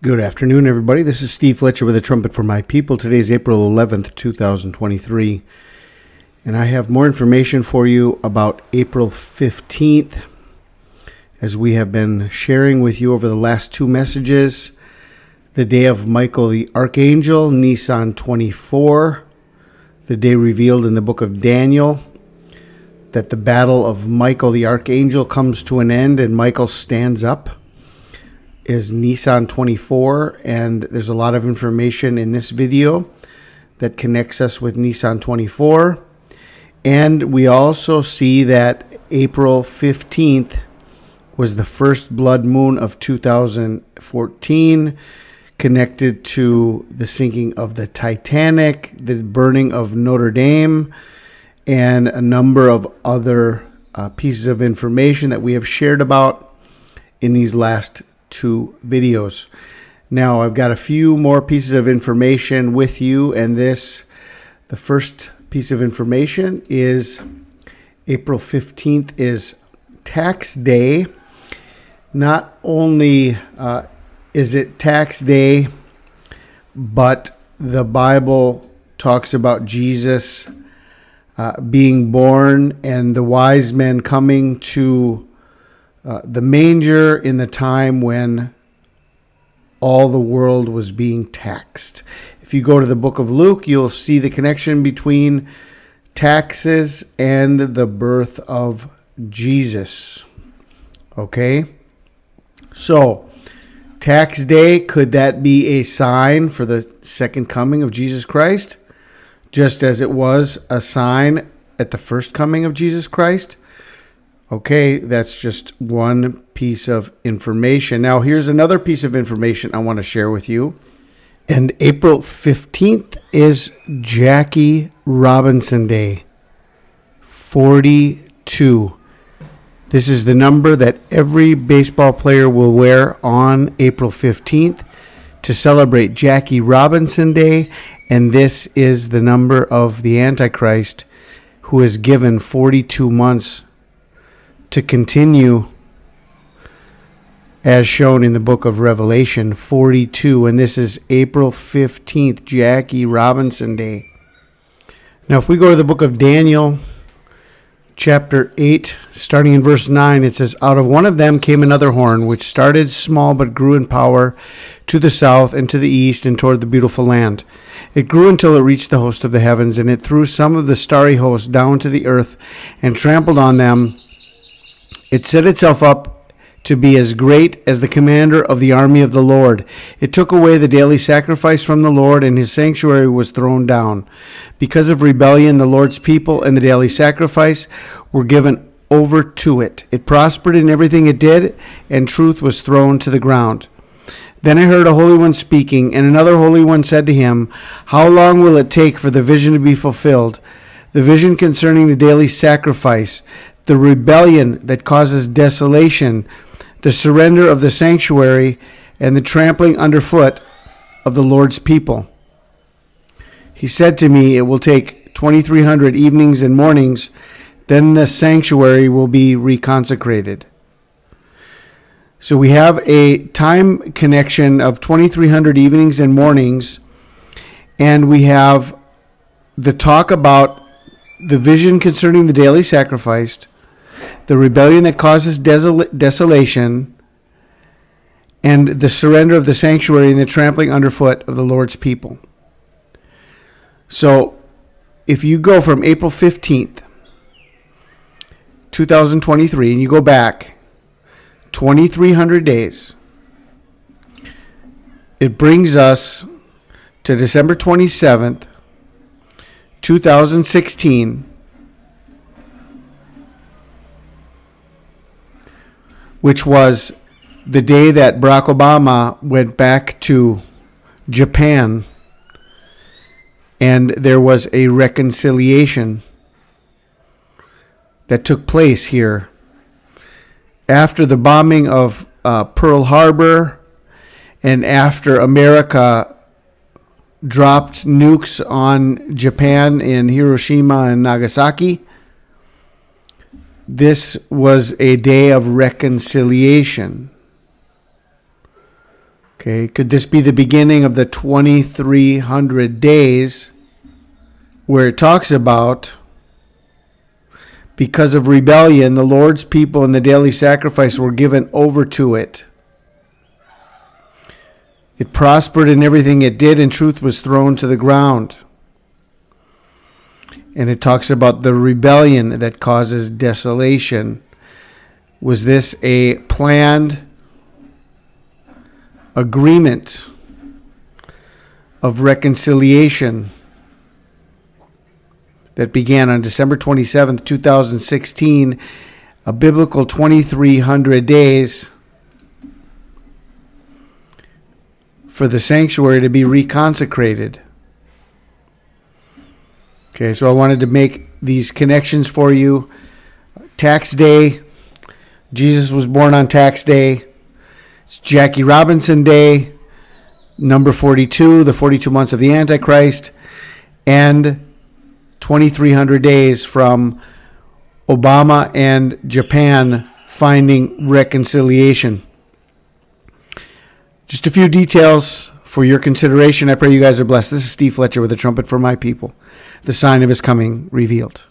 Good afternoon, everybody. This is Steve Fletcher with a Trumpet for My People. Today is April 11th, 2023, and I have more information for you about April 15th, as we have been sharing with you over the last two messages. The day of Michael the Archangel, Nisan 24, the day revealed in the book of Daniel, that the battle of Michael the Archangel comes to an end and Michael stands up, is Nisan 24, and there's a lot of information in this video that connects us with Nisan 24. And we also see that April 15th was the first blood moon of 2014, connected to the sinking of the Titanic, the burning of Notre Dame, and a number of other pieces of information that we have shared about in these last two videos. Now I've got a few more pieces of information with you, and the first piece of information is April 15th is tax day. Not only is it tax day, but the Bible talks about Jesus being born and the wise men coming to the manger in the time when all the world was being taxed. If you go to the book of Luke, you'll see the connection between taxes and the birth of Jesus. Okay? So, tax day, could that be a sign for the second coming of Jesus Christ? Just as it was a sign at the first coming of Jesus Christ? Okay, that's just one piece of information. Now, here's another piece of information I want to share with you. And April 15th is Jackie Robinson Day, 42. This is the number that every baseball player will wear on April 15th to celebrate Jackie Robinson Day. And this is the number of the Antichrist, who is given 42 months to continue, as shown in the book of Revelation 42. And this is April 15th, Jackie Robinson Day. Now, if we go to the book of Daniel, chapter 8, starting in verse 9, it says, "Out of one of them came another horn, which started small but grew in power to the south and to the east and toward the beautiful land. It grew until it reached the host of the heavens, and it threw some of the starry host down to the earth and trampled on them. It set itself up to be as great as the commander of the army of the Lord. It took away the daily sacrifice from the Lord, and his sanctuary was thrown down. Because of rebellion, the Lord's people and the daily sacrifice were given over to it. It prospered in everything it did, and truth was thrown to the ground. Then I heard a holy one speaking, and another holy one said to him, 'How long will it take for the vision to be fulfilled? The vision concerning the daily sacrifice, the rebellion that causes desolation, the surrender of the sanctuary, and the trampling underfoot of the Lord's people.' He said to me, 'It will take 2,300 evenings and mornings, then the sanctuary will be reconsecrated.'" So we have a time connection of 2,300 evenings and mornings, and we have the talk about the vision concerning the daily sacrifice, the rebellion that causes desolation, and the surrender of the sanctuary and the trampling underfoot of the Lord's people. So if you go from April 15th, 2023, and you go back 2,300 days, it brings us to December 27th, 2016, which was the day that Barack Obama went back to Japan, and there was a reconciliation that took place here. After the bombing of Pearl Harbor, and after America dropped nukes on Japan in Hiroshima and Nagasaki, this was a day of reconciliation. Okay, could this be the beginning of the 2300 days where it talks about, because of rebellion, the Lord's people and the daily sacrifice were given over to it. It prospered in everything it did, and truth was thrown to the ground. And it talks about the rebellion that causes desolation. Was this a planned agreement of reconciliation that began on December 27th, 2016, a biblical 2300 days for the sanctuary to be reconsecrated? Okay, so I wanted to make these connections for you. Tax Day. Jesus was born on Tax Day. It's Jackie Robinson Day. Number 42, the 42 months of the Antichrist. And 2300 days from Obama and Japan finding reconciliation. Just a few details for your consideration. I pray you guys are blessed. This is Steve Fletcher with the Trumpet for My People, the sign of his coming revealed.